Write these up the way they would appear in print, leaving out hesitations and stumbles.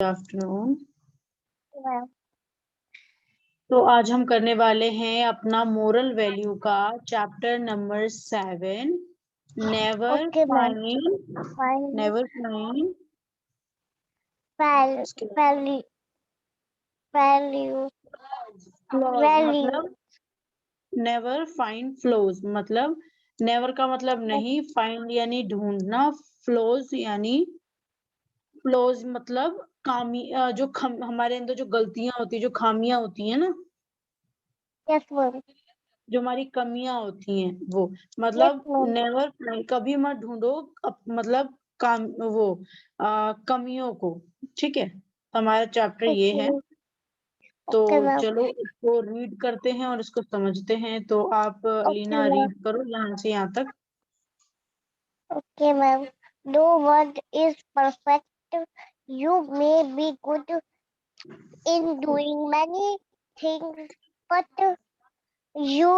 Afternoon. Ma'am. तो आज हम करने वाले हैं अपना मोरल वैल्यू का chapter number 7। Never okay ma'am. Find fine never find value value flaws. Value मतलब नेवर फाइंड फ्लॉज मतलब नेवर का मतलब नहीं, फाइंड यानी ढूंढना, फ्लॉज यानी मतलब जो हमारे अंदर जो गलतियां होती है, जो खामियां होती है ना, यस मैम। जो हमारी कमियां होती हैं वो यस मतलब मैम। नेवर कभी मत ढूंढो मतलब कमियों को। ठीक है, तो हमारा चैप्टर ये है। ओके तो ओके मैम। चलो इसको रीड करते हैं और इसको समझते हैं। तो आप ओके लीना मैम। रीड करो यहाँ से यहाँ तक। Okay ma'am. No one is perfect. You may be good in doing many things, but you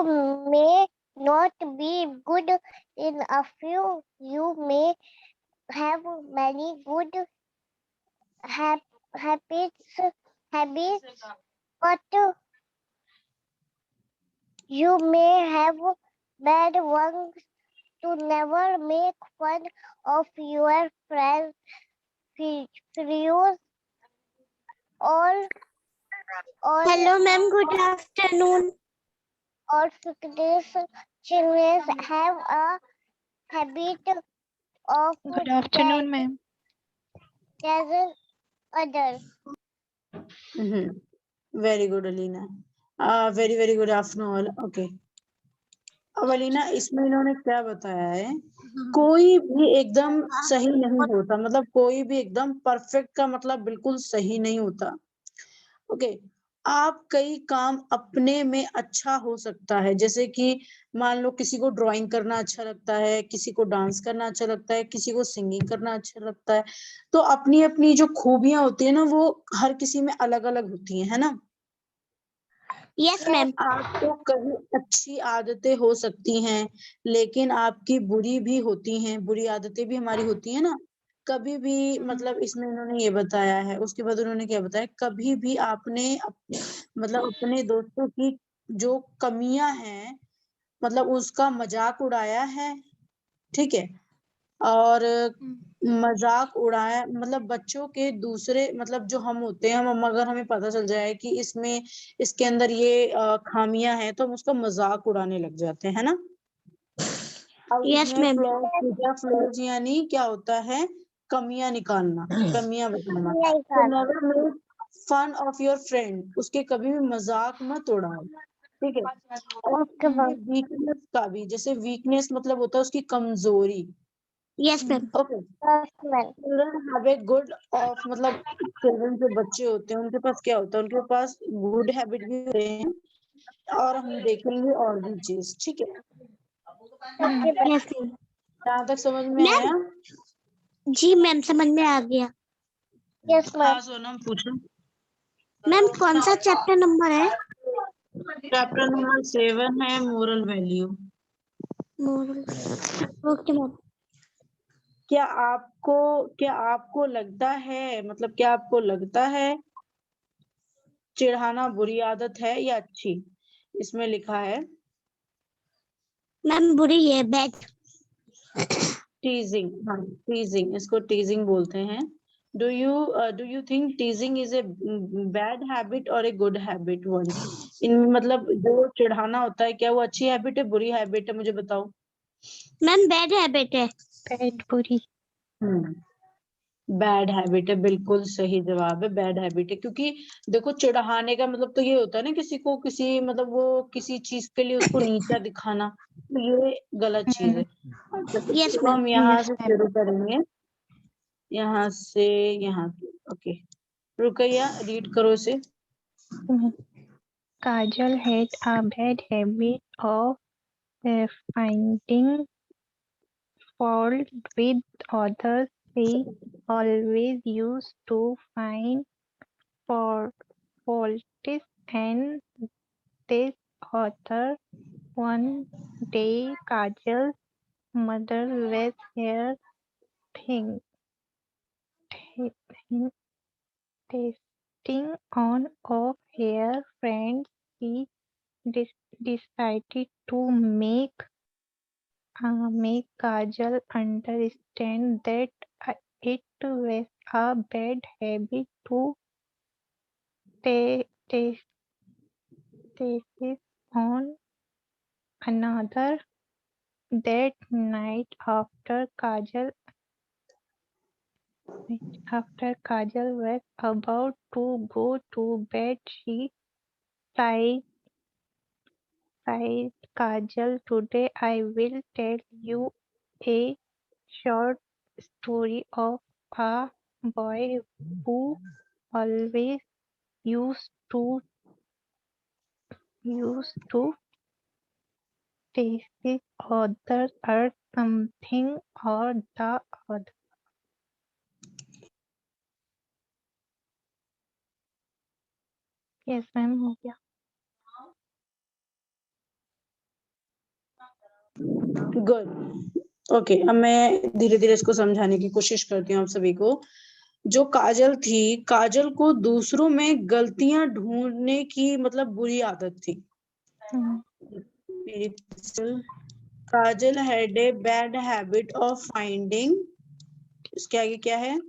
may not be good in a few. You may have many good habits, but you may have bad ones. To never make fun of your friends, or Hello, ma'am. Good afternoon. or sickness. Children have a habit of Good afternoon, ma'am. judging others. Very good Alina. Very good afternoon. Okay, अब अलीना इसमें इन्होंने क्या बताया है, कोई भी एकदम सही नहीं होता, मतलब कोई भी एकदम परफेक्ट का मतलब बिल्कुल सही नहीं होता। ओके, आप कई काम अपने में अच्छा हो सकता है, जैसे कि मान लो किसी को ड्राइंग करना अच्छा लगता है, किसी को डांस करना अच्छा लगता है, किसी को सिंगिंग करना अच्छा लगता है। तो अपनी अपनी जो खूबियां होती है ना, वो हर किसी में अलग अलग होती है ना। Yes, ma'am. आपको कभी अच्छी आदतें हो सकती हैं, लेकिन आपकी बुरी भी होती हैं, बुरी आदतें भी हमारी होती हैं ना। कभी भी मतलब इसमें इन्होंने ये बताया है, उसके बाद उन्होंने क्या बताया, कभी भी आपने मतलब अपने दोस्तों की जो कमियां हैं, मतलब उसका मजाक उड़ाया है। ठीक है, और मजाक उड़ाया मतलब बच्चों के दूसरे मतलब जो हम होते हैं, हम अगर हमें पता चल जाए कि इसमें इसके अंदर ये खामियां हैं, तो हम उसका मजाक उड़ाने लग जाते हैं ना। अब Yes, इसमें ma'am. फ्लॉज यानी क्या होता है, कमियां निकालना, कमियां बताना। नहीं तो sir. Never make fun of your friend, उसके कभी भी मजाक मत उड़ाओ। ठीक है, और ओके मैम। वीकनेस का भी, जैसे वीकनेस मतलब होता है उसकी कमजोरी। Yes, ma'am. Okay, yes ma'am. Children have a good of मतलब चिल्ड्रन जो बच्चे होते हैं उनके पास क्या होता है, उनके पास गुड हैबिट भी होते हैं, और हम देखेंगे और भी चीज। ठीक है, ओके मैम। Yes, ma'am. यहाँ तक समझ में आया? मैम जी मैम समझ में आ गया। Yes ma'am. हाँ सोनम पूछो। मैम कौन सा चैप्टर नंबर है? चैप्टर नंबर 7 है moral value. Moral. Okay ma'am. क्या आपको लगता है, मतलब क्या आपको लगता है चिढ़ाना बुरी आदत है या अच्छी? इसमें लिखा है मैम बुरी है, बैड। टीजिंग। हाँ, टीजिंग, इसको टीजिंग बोलते हैं। Do you think टीजिंग is a bad habit और ए गुड हैबिट वन? इन मतलब जो चिढ़ाना होता है, क्या वो अच्छी हैबिट है, बुरी हैबिट है, मुझे बताओ। मैम बैड हैबिट है। बैड बुरी। हम्म, बैड हैबिट है, बिल्कुल सही जवाब है, बैड हैबिट है। क्योंकि देखो, चिढ़ाने का मतलब तो ये होता है ना, किसी को किसी मतलब वो किसी चीज के लिए उसको नीचा दिखाना, तो ये गलत चीज है। अच्छा, तो यस चलो मैम। हम यहाँ से शुरू करेंगे, यहाँ से यहाँ तक। ओके, रुकैया रीड करो इसे। Kajal had a bad habit of finding fault with others. She always used to find faults and this author. One day, Kajal's mother was here thinking testing on of her friends, she decided to make Kajal understand that it was a bad habit to taste on another. That night, after Kajal was about to go to bed, she sighed, Kajal, today I will tell you a short story of a boy who always used to taste others or something or the other. Yes, ma'am हो गया. Good. Okay, अब मैं धीरे धीरे इसको समझाने की कोशिश करती हूँ आप सभी को। जो काजल थी, काजल को दूसरों में गलतियां ढूंढने की मतलब बुरी आदत थी। Kajal had a bad habit of finding, इसके आगे क्या है?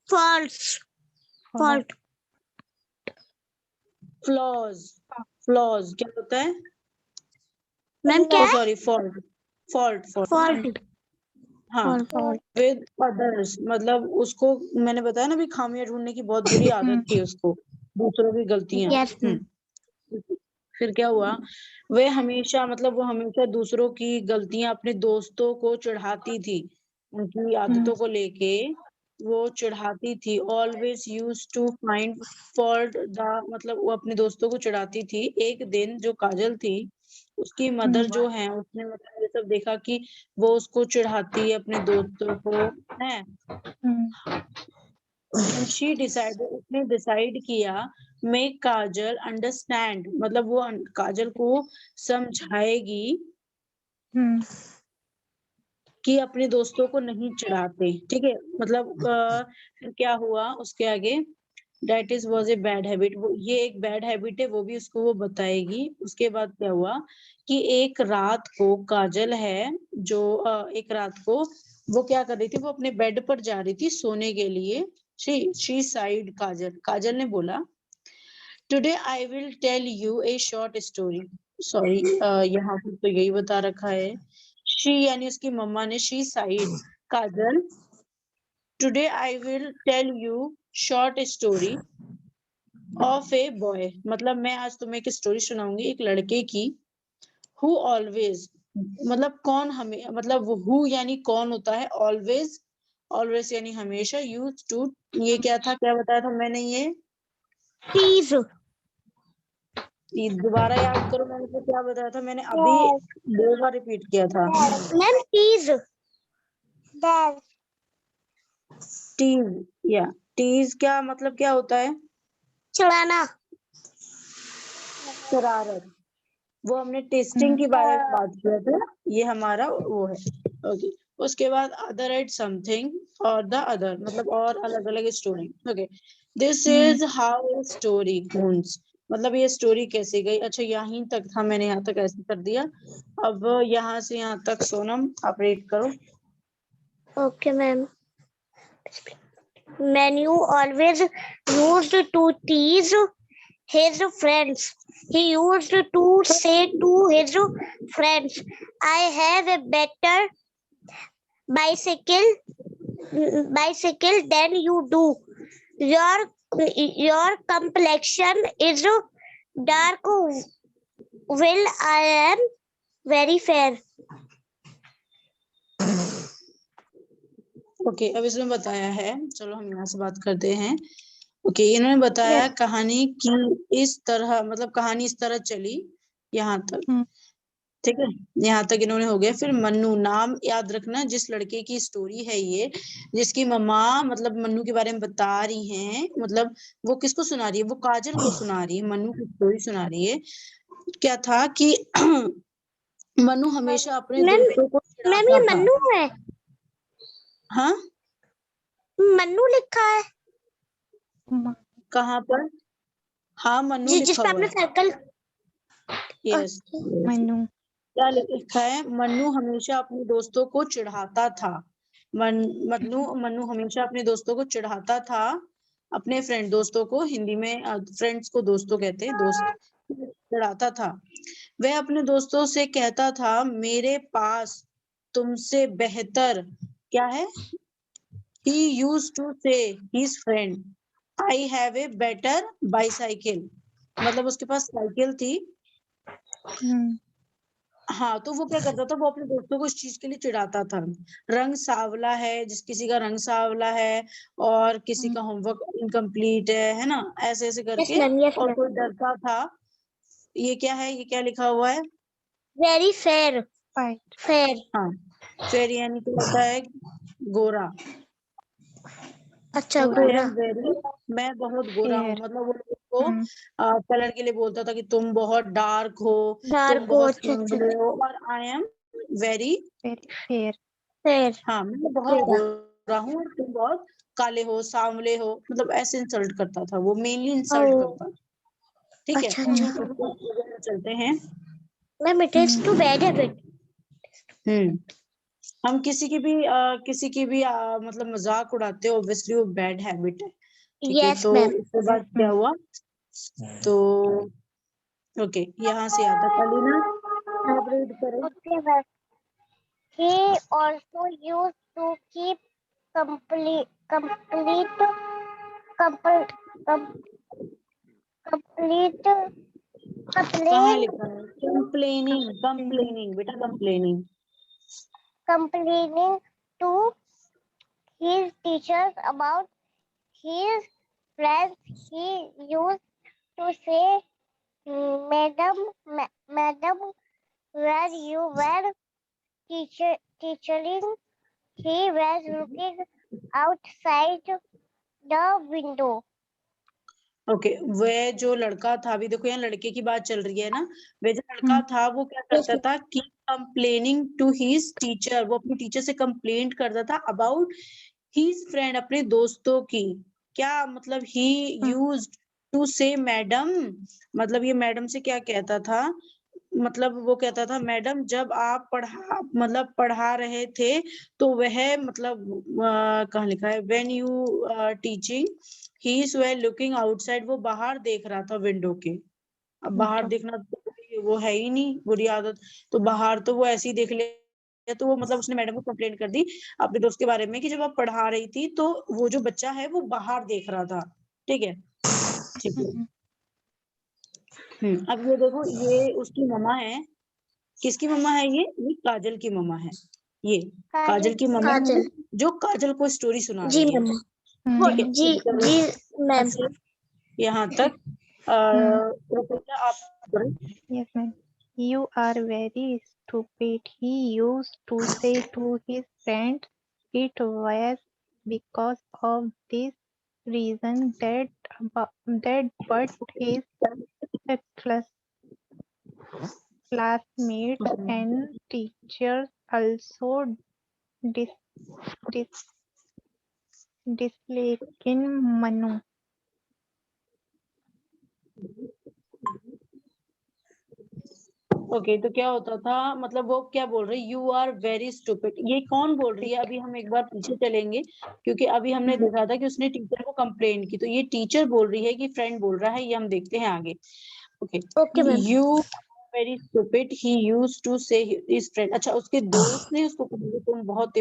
फॉल्स फॉल्ट फ्लॉज क्या होता है मैम? क्या है? Sorry, fault. हाँ, विद अदर्स मतलब उसको मैंने बताया ना भी खामियां ढूंढने की बहुत बुरी आदत थी उसको, दूसरों की गलतियां। Yes, ma'am. फिर क्या हुआ, वो हमेशा दूसरों की गलतियां अपने दोस्तों को चिढ़ाती थी, उनकी आदतों को लेके वो चिढ़ाती थी। Always use to find fault the, मतलब वो अपने दोस्तों को चिढ़ाती थी। एक दिन जो काजल थी, उसकी मदर जो है, उसने मतलब ये सब देखा कि वो उसको चिढ़ाती है अपने दोस्तों को, है। शी डिसाइडेड, उसने डिसाइड किया, मेक काजल अंडरस्टैंड, मतलब वो काजल को समझाएगी कि अपने दोस्तों को नहीं चिढ़ाते, ठीक है। मतलब फिर क्या हुआ उसके आगे, that is was a bad habit, वो ये एक बैड हैबिट है, वो भी उसको वो बताएगी। उसके बाद क्या हुआ कि एक रात को काजल है जो एक रात को वो क्या कर रही थी, वो अपने बेड पर जा रही थी सोने के लिए। शी साइड, काजल ने बोला, today I will tell you a short story. Sorry, यहाँ पर तो यही बता रखा है, शी यानी उसकी मम्मा ने, she said, Kajal, today I will tell you short story of a boy, मतलब मैं आज तुम्हें एक स्टोरी सुनाऊंगी एक लड़के की, हु ऑलवेज, मतलब कौन, हमें मतलब हु यानी कौन होता है, ऑलवेज, ऑलवेज यानी हमेशा, यूज टू, ये क्या था, क्या बताया था मैंने, ये टीज दोबारा याद करो, मैंने तो क्या बताया था, मैंने अभी 2 बार रिपीट किया था। मैम, टीज टीज, या टीज क्या मतलब क्या होता है, चिढ़ाना। शरारत। वो हमने टेस्टिंग के बारे में बात किया था, ये हमारा वो है। ओके, उसके बाद अदर एट समथिंग और द अदर, मतलब और अलग अलग story. Okay, this is how story goes, मतलब ये स्टोरी कैसे गई। अच्छा, यहीं तक था, मैंने यहाँ तक ऐसे कर दिया। अब यहाँ से यहाँ तक सोनम आप रीड करो। Okay ma'am. Manu always used to tease his friends. He used to say to his friends, I have a better bicycle than you do. Your complexion is dark while I am very fair. Okay, अब इसमें बताया है, चलो हम यहाँ से बात करते हैं। ओके, इन्होंने बताया कहानी की इस तरह, मतलब कहानी इस तरह चली यहाँ तक, ठीक है, यहाँ तक इन्होंने हो गया। फिर मन्नू, नाम याद रखना, जिस लड़के की स्टोरी है ये, जिसकी मम्मा मतलब मन्नू के बारे में बता रही हैं, मतलब वो किसको सुना रही है, वो काजल को सुना रही है, मन्नू की स्टोरी सुना रही है। क्या था कि मन्नू हमेशा अपने दोस्तों को मैम, ये चिढ़ाता था। मन्नू है? हाँ, मन्नू लिखा है। कहाँ पर? हाँ मन्नू जी, जिस लिखा पे हुआ आपने है। सर्कल। यस, मनु, क्या लिखा है? मन्नू हमेशा अपने दोस्तों को चिढ़ाता था। मन्नू हमेशा अपने दोस्तों को चिढ़ाता था। अपने दोस्तों को, हिंदी में फ्रेंड्स को दोस्तों कहते हैं, दोस्त चिढ़ाता था। वह अपने दोस्तों से कहता था, मेरे पास तुमसे बेहतर क्या है? He used to say his friend, I have a better bicycle. मतलब उसके पास साइकिल थी। हाँ, तो वो क्या करता था, वो अपने दोस्तों को इस चीज के लिए चिढ़ाता था। रंग सांवला है, किसी का रंग सांवला है और किसी का होमवर्क इनकम्प्लीट है ना, ऐसे ऐसे यस करके। मैम, यस और मैम। कोई डरता था। ये क्या है? ये क्या लिखा हुआ है? Very fair, white, fair. हाँ, फेयर यानी क्या होता है? गोरा। अच्छा, आई गोरा। एम वेरी, मैं बहुत गोरा हूँ, fair, मतलब वो लोगों को कलर के लिए बोलता था कि तुम बहुत डार्क हो, तुम डार्क हो, बहुत अच्छा अच्छा, सांवले हो। और I am very, very fair, fair, हाँ मैं बहुत गोरा। गोरा हूँ और तुम बहुत काले हो, सांवले हो, मतलब ऐसे इंसल्ट करता था वो, मेनली इंसल्ट ओ, करता। ठीक है, अच्छा अच्छा। चलते हैं। Ma'am, it is too bad habit. हम किसी की भी मतलब मजाक उड़ाते हैं, ऑब्वियसली वो बैड हैबिट है। ठीक है, यस तो मैम। उसके बाद क्या हुआ? तो ओके, यहाँ से आता कलीना, आप रीड करें। Okay, well, he also used to keep complete, complete, complete, complete, कहाँ complain, लिखा है? कंप्लेनिंग बेटा, complaining. complaining to his teachers about his friends. He used to say, Madam, where you were teaching, he was looking outside the window. Okay, वह जो लड़का था, अभी देखो यहाँ लड़के की बात चल रही है ना, वह जो लड़का था वो क्या करता था कि कंप्लेनिंग टू हिज टीचर, वो अपनी टीचर से कंप्लेंट करता था अबाउट हिज फ्रेंड, अपने दोस्तों की। क्या मतलब? ही यूज्ड टू से मैडम, मतलब ये मैडम से क्या कहता था? मतलब वो कहता था, मैडम जब आप पढ़ा रहे थे तो वह मतलब कहाँ लिखा है? When you teaching he is were looking outside, वो बाहर देख रहा था विंडो के। अब बाहर देखना तो वो है ही नहीं, बुरी आदत। तो बाहर तो वो ऐसे ही देख ले, तो वो मतलब उसने मैडम को कंप्लेंट कर दी अपने दोस्त के बारे में कि जब आप पढ़ा रही थी तो वो जो बच्चा है वो बाहर देख रहा था। ठीक है, ठीक है। अब ये देखो, ये उसकी मम्मा है। किसकी मम्मा है? ये काजल की मम्मा है। ये काजल की मम्मा है, जो काजल को स्टोरी सुना जी रही है। मैम। ठीक है, जी जी मैम। यहाँ तक रुपया आप करें। yes ma'am. You are very stupid. He used to say to his friends. It was because of this reason that but his class, classmates and teachers also dis, dis, disliking Manu. Okay, तो क्या होता था, मतलब वो क्या बोल रही? You are very stupid, ये कौन बोल रही है? अभी हम एक बार पीछे चलेंगे, क्योंकि अभी हमने देखा था कि उसने टीचर को कंप्लेंट की, तो ये टीचर बोल रही है कि फ्रेंड बोल रहा है, ये हम देखते हैं आगे। Okay, ma'am. You very stupid he used to say his friend. अच्छा, उसके दोस्त ने उसको कहा तुम बहुत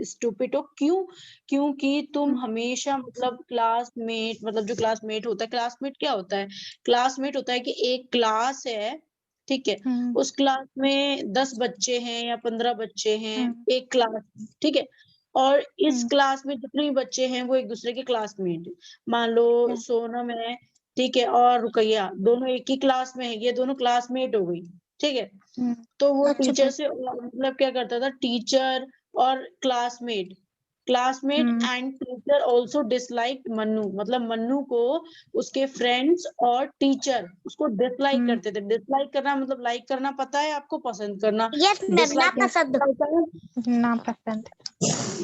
स्टूपिड हो। क्यों? क्योंकि तुम हमेशा मतलब क्लासमेट, मतलब जो क्लासमेट होता है, क्लासमेट क्या होता है? क्लासमेट होता है कि एक क्लास है, ठीक है, उस क्लास में 10 बच्चे हैं या 15 बच्चे हैं, एक क्लास, ठीक है, और इस क्लास में जितने भी बच्चे हैं वो एक दूसरे के क्लासमेट। मान लो सोनम है, ठीक है, और रुकैया, दोनों एक ही क्लास में है, ये दोनों क्लासमेट हो गई। ठीक है, तो वो टीचर से मतलब क्या करता था, टीचर और classmate and teacher also dislike Mannu, मतलब मन्नू को उसके फ्रेंड्स और टीचर उसको डिसलाइक करते थे। डिसलाइक करना मतलब लाइक करना पता है आपको? पसंद करना। यस मैम, नापसंद। नापसंद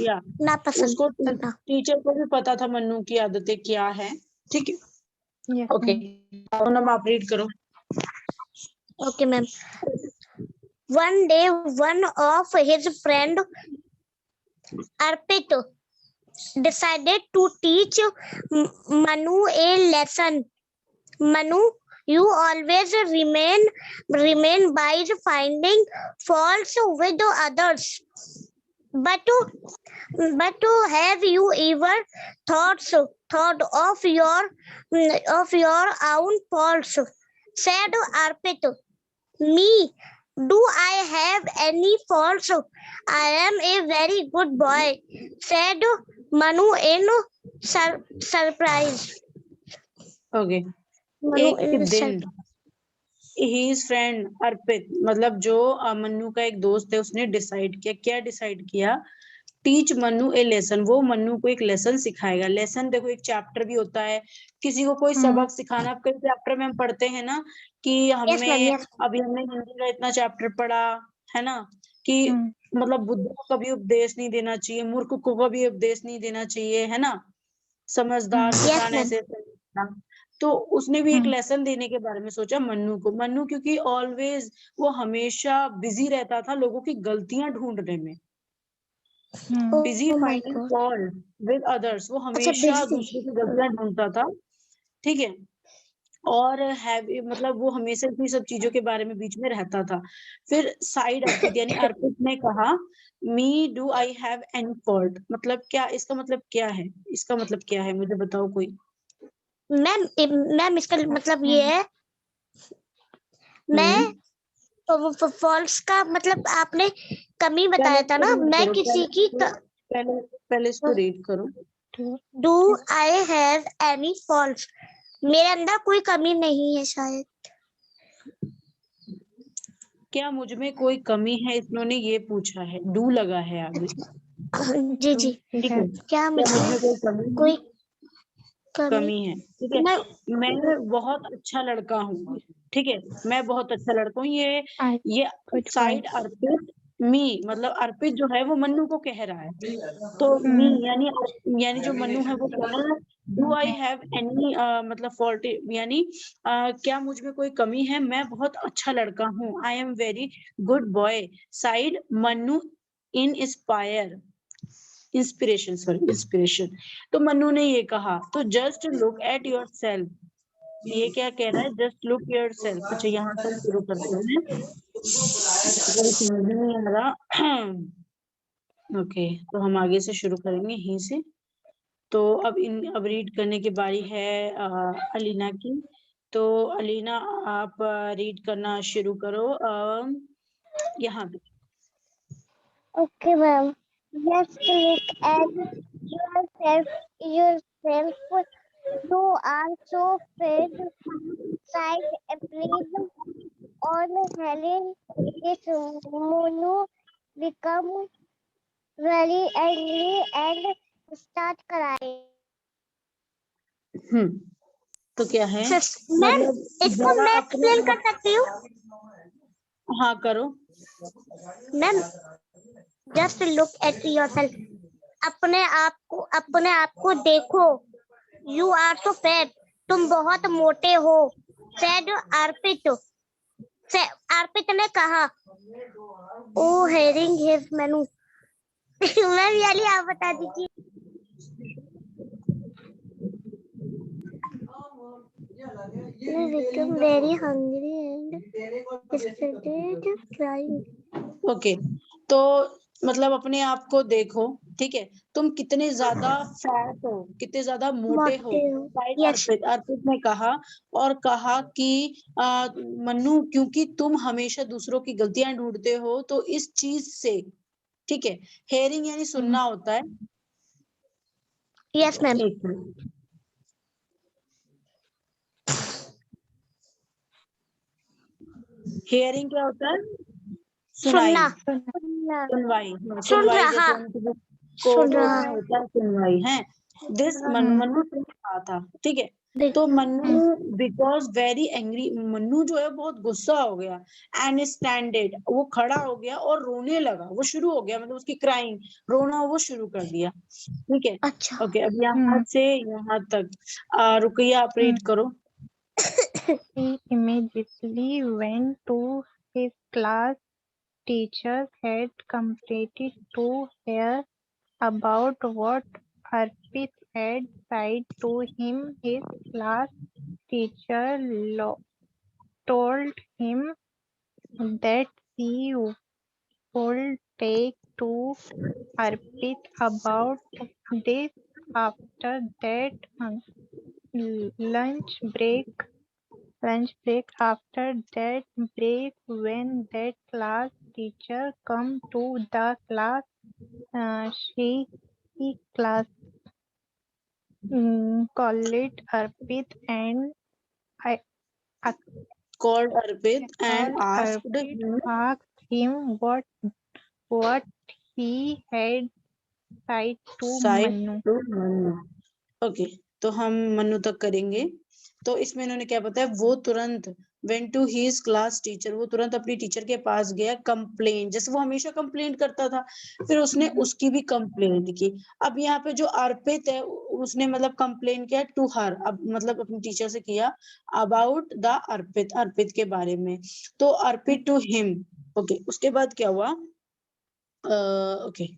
या नापसंद उसको टीचर को भी पता था मन्नू की आदतें क्या है। ठीक है, Yes, ओके, ma'am. आप रीड करो। Okay, ma'am. One day, one of his friend Arpit decided to teach Manu a lesson. Manu, you always remain by finding faults with others. But have you ever thought of your own faults? Said Arpit. Me? Do I have any faults? I am a very good boy, said Manu in surprise. Okay, Manu एक in दिन his friend अर्पित, मतलब जो मन्नू का एक दोस्त है, उसने decide किया, क्या डिसाइड किया, टीच मन्नू ए लेसन, वो मन्नू को एक लेसन सिखाएगा। लेसन देखो एक चैप्टर भी होता है, किसी को कोई सबक सिखाना, कई चैप्टर में हम पढ़ते हैं ना कि Yes, ma'am. हमें Yes. अभी हमने हिंदी का इतना चैप्टर पढ़ा है ना, कि मतलब बुद्धू को कभी उपदेश नहीं देना चाहिए, मूर्ख को कभी उपदेश नहीं देना चाहिए, है ना, समझदार Yes, इंसान ma'am. ऐसे करना। तो उसने भी एक लेसन देने के बारे में सोचा मन्नू को। मन्नू क्योंकि ऑलवेज वो हमेशा बिजी रहता था लोगों की गलतियां ढूंढने में, busy Oh my finding God. Fault with others, वो अच्छा, हमेशा busy. दूसरों की गलतियां ढूंढता था, ठीक है, और मतलब वो हमेशा इसी सब चीजों के बारे में बीच में रहता था। फिर साइड अर्पित यानी अर्पित ने कहा, me do I have any fault, मतलब क्या, इसका मतलब क्या है, इसका मतलब क्या है, मुझे बताओ कोई। मैम इसका मतलब ये है, मैं फॉल्स का मतलब आपने कमी बताया था ना, मैं किसी की पहले इसको रीड करो। Do I have any faults, मेरे अंदर कोई कमी नहीं है शायद। क्या मुझ में कोई कमी है, इन्होंने ये पूछा है, डू लगा है आगे, जी जी, ठीक है, क्या मुझ में कोई कमी है, ठीक है, मैं बहुत अच्छा लड़का हूँ, ठीक है, मैं बहुत अच्छा लड़का हूँ, ये साइड अर्पित मी, मतलब अर्पित जो है वो मन्नू को कह रहा है, तो मी यानी जो मन्नू है वो कह रहा है, डू आई हैव एनी मतलब फॉल्ट, यानी क्या मुझ में कोई कमी है, मैं बहुत अच्छा लड़का हूँ, I am very good boy, side Mannu in inspiration. तो मन्नू ने ये कहा, तो just look at your self, ये क्या कह रहा है, जस्ट लुक योर सेल्फ। अच्छा, यहाँ से शुरू करते हैं, अगर समझ में नहीं आ रहा ओके, तो हम आगे से शुरू करेंगे यहीं से। तो अब रीड करने की बारी है अलीना की। तो अलीना आप रीड करना शुरू करो यहाँ पे। Okay, ma'am. Just look at yourself. You are so afraid. Side please on Helen. This Monu become very angry and start crying. तो क्या है, मैम इसको जरा मैं अपने एक्सप्लेन कर सकती हूँ? हाँ करो। Ma'am just look at yourself, अपने आप को देखो, यू आर सो फैट, तुम बहुत मोटे हो, सेड अर्पित, ने कहा, ओ हेयरिंग हिज मेनू। मैम याली आप बता दीजिए। become very hungry and started crying. Okay, तो मतलब अपने आप को देखो, ठीक है, तुम कितने ज्यादा फैट हो, कितने ज्यादा मोटे हो, Yes. अर्पित ने कहा, और कहा कि मन्नू क्योंकि तुम हमेशा दूसरों की गलतियां ढूंढते हो, तो इस चीज से, ठीक है, हेयरिंग यानी सुनना होता है। Yes, ma'am. एक मिनट, हेयरिंग क्या होता है, सुनाई, सुनवाई, सुनवाई रहा, जैसे कोर्ट में होता है सुनवाई है। दिस मन्नू ने कहा था, ठीक है, तो Mannu because very angry, Mannu जो है बहुत गुस्सा हो गया। एंड स्टैंडेड, वो खड़ा हो गया और रोने लगा, वो शुरू हो गया, मतलब उसकी क्राइंग, रोना वो शुरू कर दिया। ठीक है, अच्छा। ओके। अब यहाँ से यहाँ तक रुकैया आप रीड करो। He immediately went to his class. Teachers had completed to hear about what Arpit had said to him. His class teacher told him that she would take to Arpit about this. After that lunch break, after that break, when that class teacher come to the class, she class called Arpit and I Called Arpit and called asked Arpit, him asked him what he had said to said Manu. To Mannu. Okay, तो हम मन्नू तक करेंगे। तो इसमें इन्होंने क्या बताया, वो तुरंत went to his class teacher, वो तुरंत अपनी टीचर के पास गया, कंप्लेन, जैसे वो हमेशा कंप्लेन करता था, फिर उसने उसकी भी कंप्लेन की। अब यहाँ पे जो अर्पित है, उसने मतलब कंप्लेन किया टू हर, अब मतलब अपनी टीचर से किया अबाउट द अर्पित, अर्पित के बारे में। तो अर्पित टू हिम, ओके। उसके बाद क्या हुआ, ओके,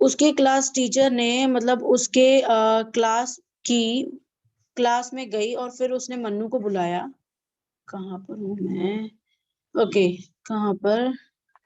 उसके क्लास टीचर ने मतलब उसके क्लास में गई और फिर उसने मन्नू को बुलाया। कहाँ पर हूँ मैं, ओके, कहाँ पर,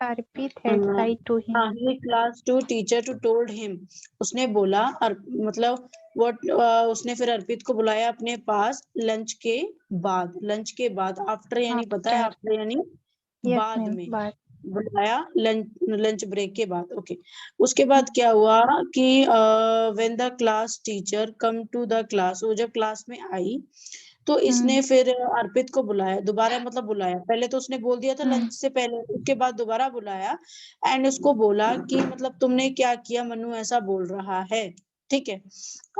Arpit had said to him. हाँ, class to teacher to told him, उसने बोला मतलब व्हाट, उसने फिर अर्पित को बुलाया अपने पास लंच के बाद, लंच के बाद, आफ्टर यानी पता है, After. आफ्टर यानी Yes, बाद ma'am. में, But बुलाया लंच ब्रेक के बाद, ओके। उसके बाद क्या हुआ कि when the class teacher come to the class, वो जब क्लास में आई तो इसने फिर अर्पित को बुलाया दोबारा, मतलब बुलाया, पहले तो उसने बोल दिया था लंच से पहले, उसके बाद दोबारा बुलाया एंड उसको बोला कि मतलब तुमने क्या किया, मन्नू ऐसा बोल रहा है। ठीक है,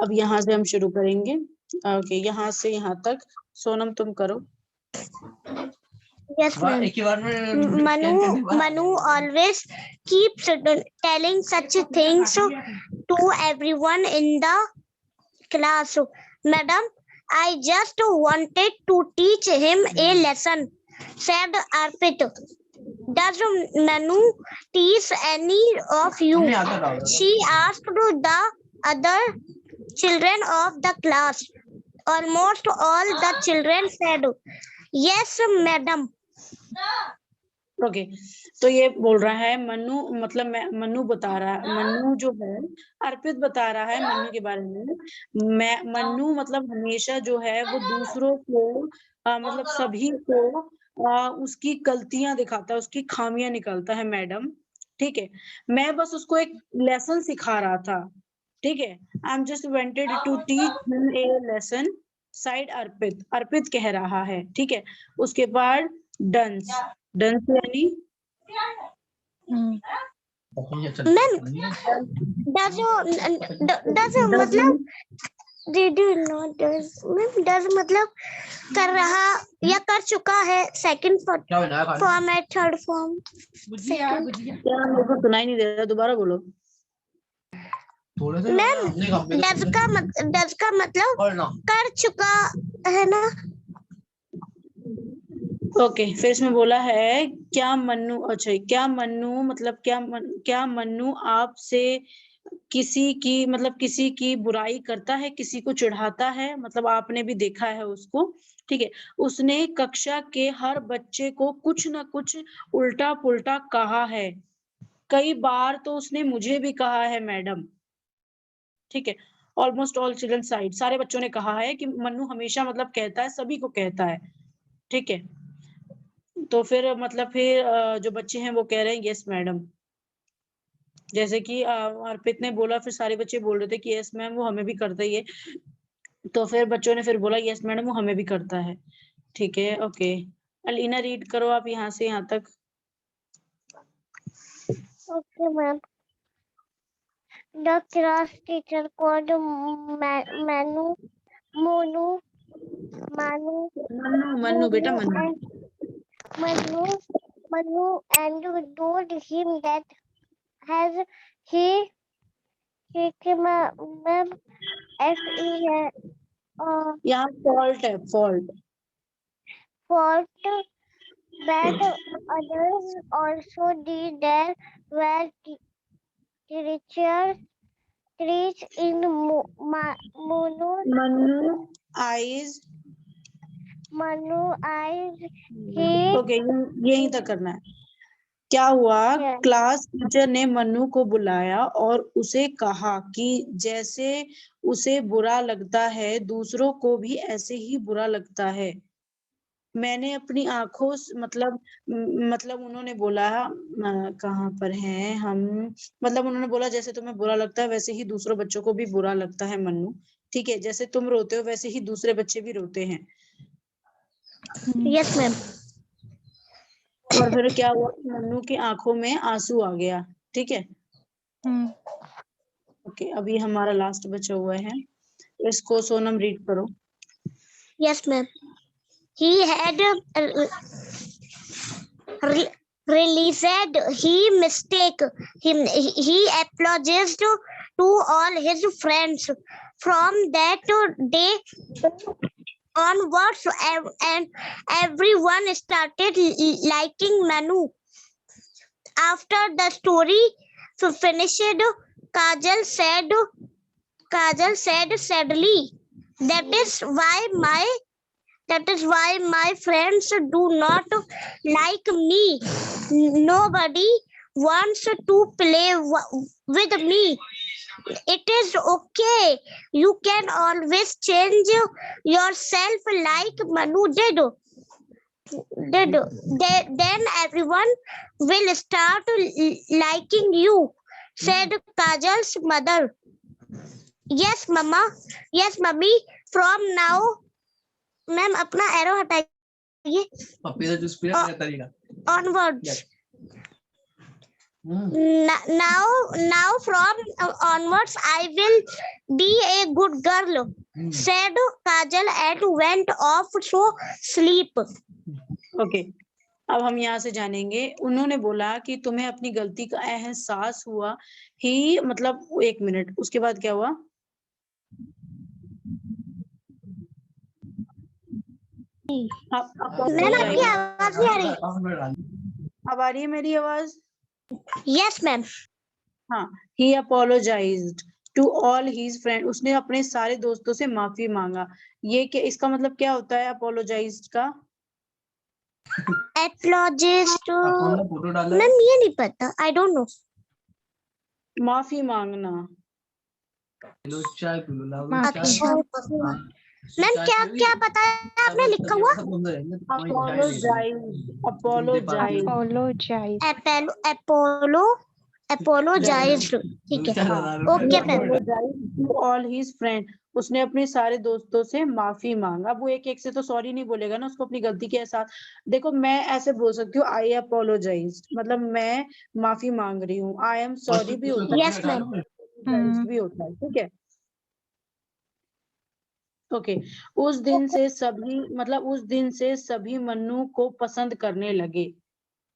अब यहाँ से हम शुरू करेंगे, ओके, यहाँ से यहाँ तक। सोनम तुम करो। Yes, ma'am. Manu always keeps telling such things to everyone in the class. Madam, I just wanted to teach him a lesson, said Arpit. Does Manu teach any of you? She asked the other children of the class. Almost all the children said, yes, madam. Okay, तो ये बोल रहा है मन्नू, मतलब मन्नू बता रहा है, मन्नू जो है अर्पित बता रहा है मन्नू के बारे में। मन्नू मतलब हमेशा जो है वो दूसरों को मतलब सभी को उसकी गलतियां दिखाता है, उसकी खामियां निकालता है मैडम। ठीक है, मैं बस उसको एक लेसन सिखा रहा था। ठीक है, I am just wanted to teach him a lesson, said Arpit, Arpit कह रहा है। ठीक है, उसके बाद डंस, डंस यानी मैम डज मतलब did you know does ma'am does मतलब कर रहा या कर चुका है, सेकंड फॉर्म है, थर्ड फॉर्म। क्या, मेरे को सुनाई नहीं दे रहा, दोबारा बोलो। मैम डज का मतलब कर चुका है ना। ओके, फिर इसमें बोला है क्या मन्नू, अच्छा क्या मन्नू मतलब क्या मन्नू आपसे किसी की मतलब किसी की बुराई करता है, किसी को चिढ़ाता है, मतलब आपने भी देखा है उसको। ठीक है, उसने कक्षा के हर बच्चे को कुछ ना कुछ उल्टा पुल्टा कहा है, कई बार तो उसने मुझे भी कहा है मैडम। ठीक है, ऑलमोस्ट ऑल चिल्ड्रन साइड, सारे बच्चों ने कहा है कि मन्नू हमेशा मतलब कहता है, सभी को कहता है। ठीक है, तो फिर मतलब फिर जो बच्चे हैं वो कह रहे हैं यस मैडम, जैसे कि अर्पित ने बोला, फिर सारे बच्चे बोल रहे थे कि यस मैम वो हमें भी करता ही है, तो फिर बच्चों ने फिर बोला यस मैडम वो हमें भी करता है। ठीक है, ओके, अलीना रीड करो आप यहाँ से यहाँ तक। Okay, ma'am. The class teacher called Manu Manu, Manu, Mannu बेटा Mannu. Manu and told him that has he came यहाँ फॉल्ट है, fault. fault that others also did. There were trees in Manu eyes. He okay, यहीं तक करना है। क्या हुआ, Yeah. Class teacher ने मन्नू को बुलाया और उसे कहा कि जैसे उसे बुरा लगता है दूसरों को भी ऐसे ही बुरा लगता है। मैंने अपनी आंखों मतलब उन्होंने बोला कहाँ पर हैं हम, मतलब उन्होंने बोला जैसे तुम्हें बुरा लगता है वैसे ही दूसरों बच्चों को भी बुरा लगता है मन्नू, ठीक है, जैसे तुम रोते हो वैसे ही दूसरे बच्चे भी रोते हैं। Yes ma'am. और फिर क्या हुआ, मन्नू की आंखों में आंसू आ गया, ठीक है। ओके, अभी हमारा लास्ट बचा हुआ है, इसको सोनम रीड करो। Yes ma'am. He had realized he mistake him. He apologized to all his friends. From that day onwards, and everyone started liking Manu. After the story finished, Kajal said sadly, that is why my friends do not like me. Nobody wants to play with me. It is okay. You can always change yourself like Manu did. Then everyone will start liking you, said Kajal's mother. Yes, mama. Yes, mummy. From now, ma'am अपना arrow हटाइए। Onwards. Now from onwards I will be a good girl, said Kajal and went off to sleep. Okay, अब हम यहाँ से जानेंगे। उन्होंने बोला कि तुम्हें अपनी गलती का एहसास हुआ ही, मतलब 1 मिनट, उसके बाद क्या हुआ? मैम आपकी आवाज नहीं आ रही। अब आ रही है मेरी आवाज? Yes ma'am. हाँ, he apologized to all his friends. उसने अपने सारे दोस्तों से माफी मांगा। ये क्या, इसका मतलब क्या होता है apologized का? Apologized मैम ये नहीं पता, I don't know. माफी मांगना। अच्छा मैम, क्या क्या बताया आपने लिखा हुआ? Apologized, ठीक है। Okay ma'am. To all his friends, उसने अपने सारे दोस्तों से माफी मांगा। अब वो एक एक से तो सॉरी नहीं बोलेगा ना, उसको अपनी गलती के एहसास। देखो मैं ऐसे बोल सकती हूँ आई अपोलोजाइज, मतलब मैं माफी मांग रही हूँ। आई एम सॉरी भी होता है, यस मैम। भी होता है, ठीक है। ओके, उस दिन से सभी मन्नू को पसंद करने लगे।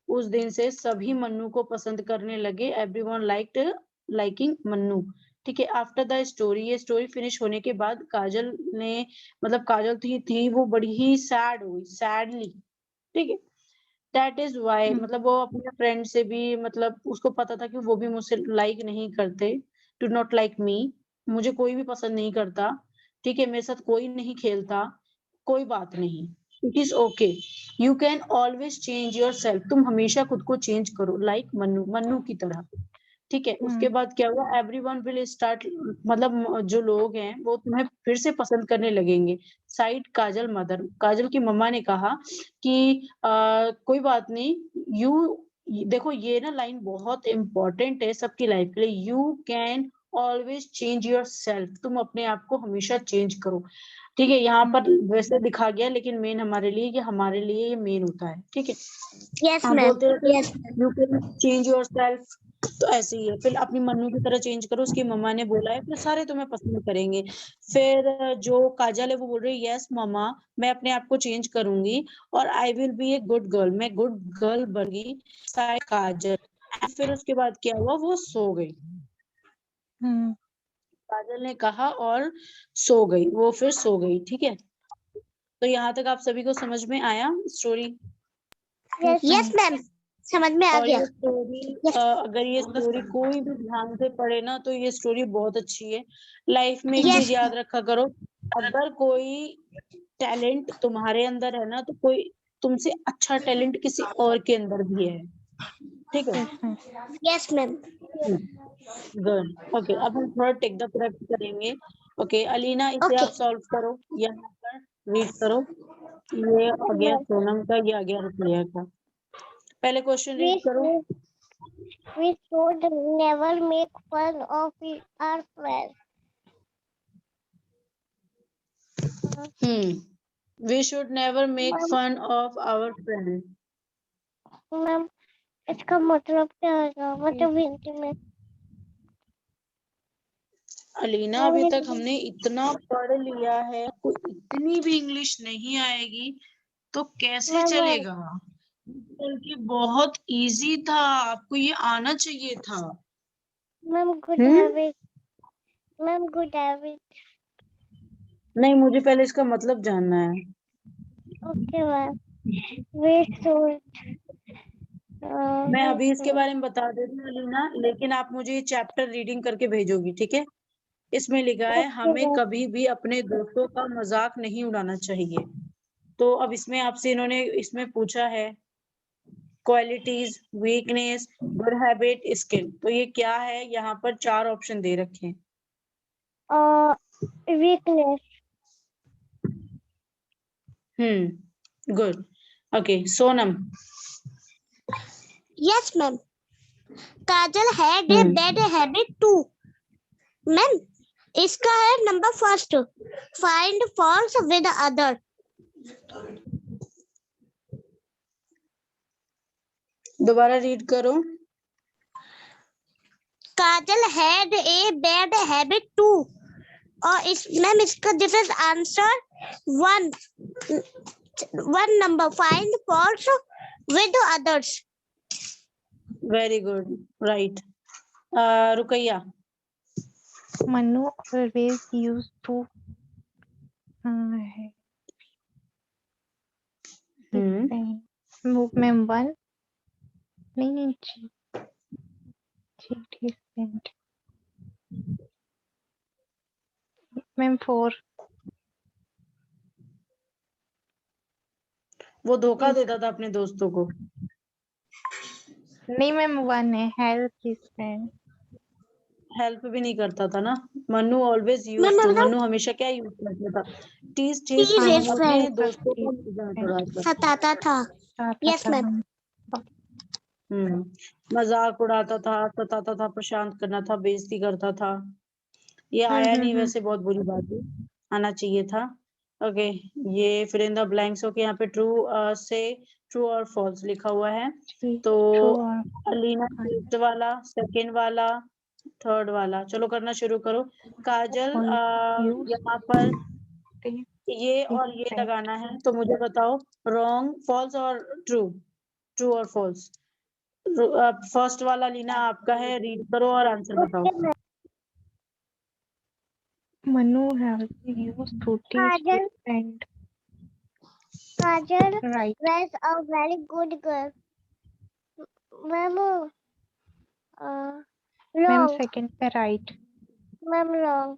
उस दिन से सभी मन्नू को पसंद करने लगे। एवरीवन लाइकिंग मन्नू, ठीक है। आफ्टर द स्टोरी, ये स्टोरी फिनिश होने के बाद काजल ने, मतलब काजल थी वो बड़ी ही सैड हुई, सैडली, ठीक है। दैट इज वाई, मतलब वो अपने फ्रेंड से भी, मतलब उसको पता था कि वो भी मुझसे लाइक नहीं करते। डू नॉट लाइक मी, मुझे कोई भी पसंद नहीं करता, ठीक है, मेरे साथ कोई नहीं खेलता, कोई बात नहीं, it is okay, you can always change your self, तुम हमेशा खुद को चेंज करो, लाइक मन्नू की तरह, ठीक है। उसके बाद क्या हुआ, एवरीवन विल स्टार्ट, मतलब जो लोग हैं वो तुम्हें फिर से पसंद करने लगेंगे। साइड काजल मदर, काजल की मम्मा ने कहा कि कोई बात नहीं, देखो ये ना लाइन बहुत इंपॉर्टेंट है सबकी लाइफ के लिए, you can always change your self, तुम अपने आप को हमेशा चेंज करो, ठीक है। यहाँ पर वैसे दिखा गया, लेकिन मेन हमारे लिए ये मेन होता है, ठीक है। Yes ma'am. You can change your self, तो ऐसे ही है, फिर अपनी मन्नू की तरह चेंज करो, उसकी मम्मा ने बोला है, फिर सारे तुम्हें पसंद करेंगे। फिर जो काजल है वो बोल रही है यस मम्मा, मैं अपने आप को चेंज करूंगी और I will be a good girl, मैं गुड गर्ल बनगी साइड काजल। फिर उसके बाद क्या हुआ, वो सो गई। हम्म काजल ने कहा और सो गई, वो फिर सो गई। ठीक है, तो यहाँ तक आप सभी को समझ में आया स्टोरी? Yes, यस मैम, समझ में आ और गया। ये स्टोरी अगर ये स्टोरी कोई भी ध्यान से पढ़े ना तो ये स्टोरी बहुत अच्छी है। लाइफ में एक Yes. चीज याद रखा करो, अगर कोई टैलेंट तुम्हारे अंदर है ना तो कोई तुमसे अच्छा टैलेंट किसी और के अंदर भी है। ठीक है, yes ma'am. Yes ma'am. Good. Okay, अब हम थोड़ा टेक द करेक्ट करेंगे। ओके अलीना, इसे ओके। आप सॉल्व करो, यहाँ पर रीड करो। ये आ गया सोनम का, ये आ गया रुपया का। पहले क्वेश्चन रीड करो। we should never make fun of our friends. We should never make fun of our friend. Ma'am इसका मतलब क्या होगा, मतलब हिंदी में? अलीना, अभी तक हमने इतना पढ़ लिया है, कोई इतनी भी इंग्लिश नहीं आएगी तो कैसे चलेगा? बल्कि बहुत इजी था, आपको ये आना चाहिए था। Ma'am good habit, ma'am good habit. नहीं, मुझे पहले इसका मतलब जानना है। ओके मैम, we should मैं अभी इसके बारे में बता देती हूँ अलीना, लेकिन आप मुझे ये चैप्टर रीडिंग करके भेजोगी, ठीक है? इसमें लिखा है हमें कभी भी अपने दोस्तों का मजाक नहीं उड़ाना चाहिए। तो अब इसमें आपसे इन्होंने इसमें पूछा है qualities, weakness, good habit, skill. तो ये क्या है? यहाँ पर 4 ऑप्शन दे रखे हैं। Weakness. Good. Okay Sonam. Yes ma'am, Kajal had a bad habit too. Ma'am इसका है number first, find falls with other. दोबारा रीड करो। Kajal had a bad habit too, और इस मैम इसका this is answer one number, find falls with others. Very good, right. Rukaiya. Manu always used to ma'am 1 नहीं cheat his friend ma'am 4 वो धोखा देता था अपने दोस्तों को। नहीं मैम 1 है help his friend हेल्प भी नहीं करता था ना। Manu always use to, Manu हमेशा क्या यूज करता था? टीज Tease his अपने friend. दोस्तों को मजाक उड़ाता था। सताता था। Yes ma'am. मजाक उड़ाता था, सताता था, परेशान करना था, बेइज्जती करता था। ये आया नहीं, वैसे बहुत बुरी बात है, आना चाहिए था। ओके, ये फिर इन द ब्लैंक्स। ओके, यहाँ पे ट्रू से ट्रू और फॉल्स लिखा हुआ है। तो अलीना फर्स्ट वाला, सेकंड वाला, थर्ड वाला, चलो करना शुरू करो। काजल यहाँ पर ये और ये लगाना है, तो मुझे बताओ रॉन्ग, फॉल्स और ट्रू, ट्रू और फॉल्स। फर्स्ट वाला लीना आपका है, रीड करो और आंसर बताओ। Manu has used to teach his friend Kajal right was a very good girl. Ma'am, ma'am wrong. Second पे right Ma'am, wrong.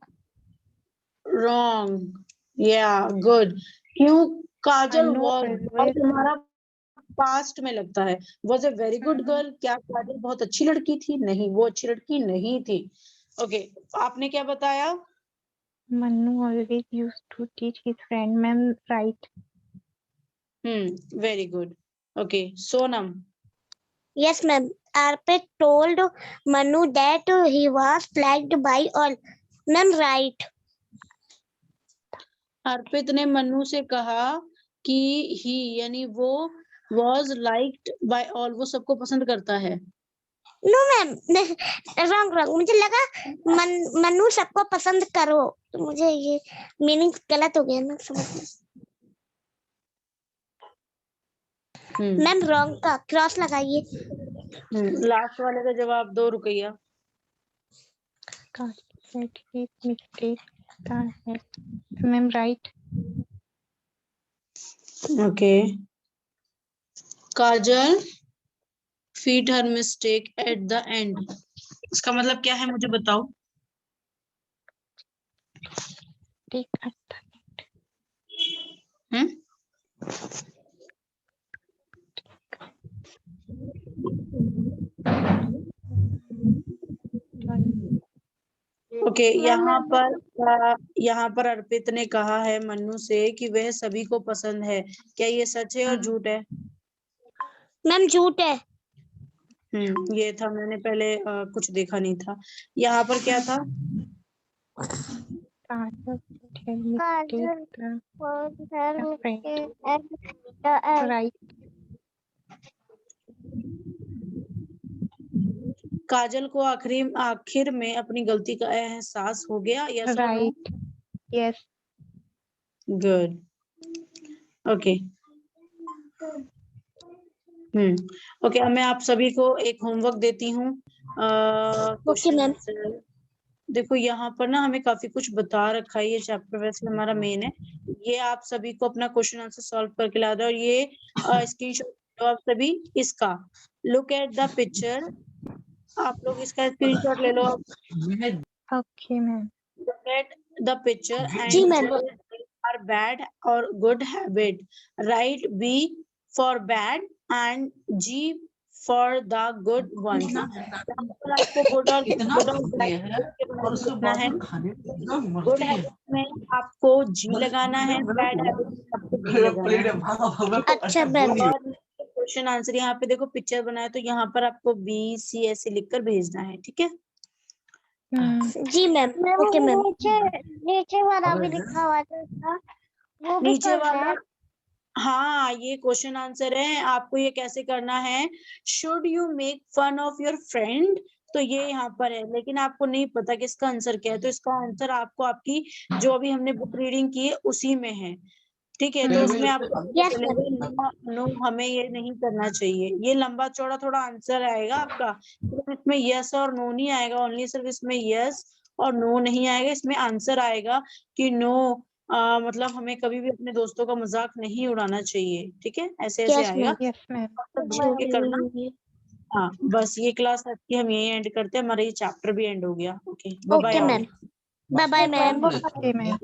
रॉन्ग, या गुड। क्यों? काजल Manu वॉज, always तुम्हारा पास्ट में लगता है, was a very good girl. क्या काजल बहुत अच्छी लड़की थी? नहीं, वो अच्छी लड़की नहीं थी। ओके, आपने क्या बताया? Manu always used to teach his friend ma'am right very good. Okay Sonam. Yes ma'am, Arpit told Manu that he was liked by all. Ma'am right. अर्पित ने मनु से कहा कि ही यानी वो was liked by all, वो सबको पसंद करता है। नो मैम, रॉन्ग रॉन्ग, मुझे लगा मनु सबको पसंद करो, तो मुझे ये मीनिंग गलत हो गया ना, समझ मैम। रॉन्ग का क्रॉस लगाइए। लास्ट वाले का जवाब दो Rukaiya. Mistake ma'am, right. Okay, Kajal feed her mistake at the end, इसका मतलब क्या है मुझे बताओ। ओके, यहाँ पर अर्पित ने कहा है मन्नू से कि वह सभी को पसंद है, क्या ये सच है और झूठ है? मैम झूठ है। ये था, मैंने पहले कुछ देखा नहीं था। यहाँ पर क्या था? राइट। काजल को आखिर में अपनी गलती का एहसास हो गया, यस और no? Right, yes. Good, okay. Okay, अब मैं आप सभी को एक होमवर्क देती हूँ। Okay ma'am. देखो यहाँ पर ना हमें काफी कुछ बता रखा है, ये चैप्टर वैसे हमारा मेन है। ये आप सभी को अपना क्वेश्चन आंसर सॉल्व करके ला दो, और ये स्क्रीनशॉट आप सभी इसका। लुक एट द पिक्चर, आप लोग इसका स्क्रीनशॉट ले लो। Okay ma'am. Look at the picture जी and ma'am. choose are bad or good habit. Write B for bad and G for the good ones. आपको good और लिखना है। Good habit में आपको G लगाना है, bad habit में आपको B लगाना है। अच्छा मैम। और क्वेश्चन आंसर यहाँ पे देखो पिक्चर बनाया, तो यहाँ पर आपको B C ऐसे लिखकर भेजना है, ठीक है? जी मैम। Okay ma'am. नीचे वाला भी लिखा हुआ था, वो भी नीचे करना वाला, है। हाँ ये क्वेश्चन आंसर है। आपको ये कैसे करना है? Should you make fun of your friend, तो ये यहाँ पर है, लेकिन आपको नहीं पता कि इसका आंसर क्या है, तो इसका आंसर आपको आपकी जो अभी हमने बुक रीडिंग की है उसी में है, ठीक है? तो उसमें आपको नो हमें ये नहीं करना चाहिए। ये लंबा चौड़ा थोड़ा आंसर आएगा आपका, तो इसमें यस और नो नहीं आएगा, ओनली सिर्फ इसमें यस और नो नहीं आएगा। इसमें आंसर आएगा कि नो, मतलब हमें कभी भी अपने दोस्तों का मजाक नहीं उड़ाना चाहिए, ठीक है? ऐसे ऐसे आएगा, यस मैम। देख के करना। हाँ बस, ये क्लास आज की हम यही एंड करते हैं, हमारा ये चैप्टर भी एंड हो गया। Okay, bye bye. Okay ma'am. Bye bye ma'am. Okay ma'am.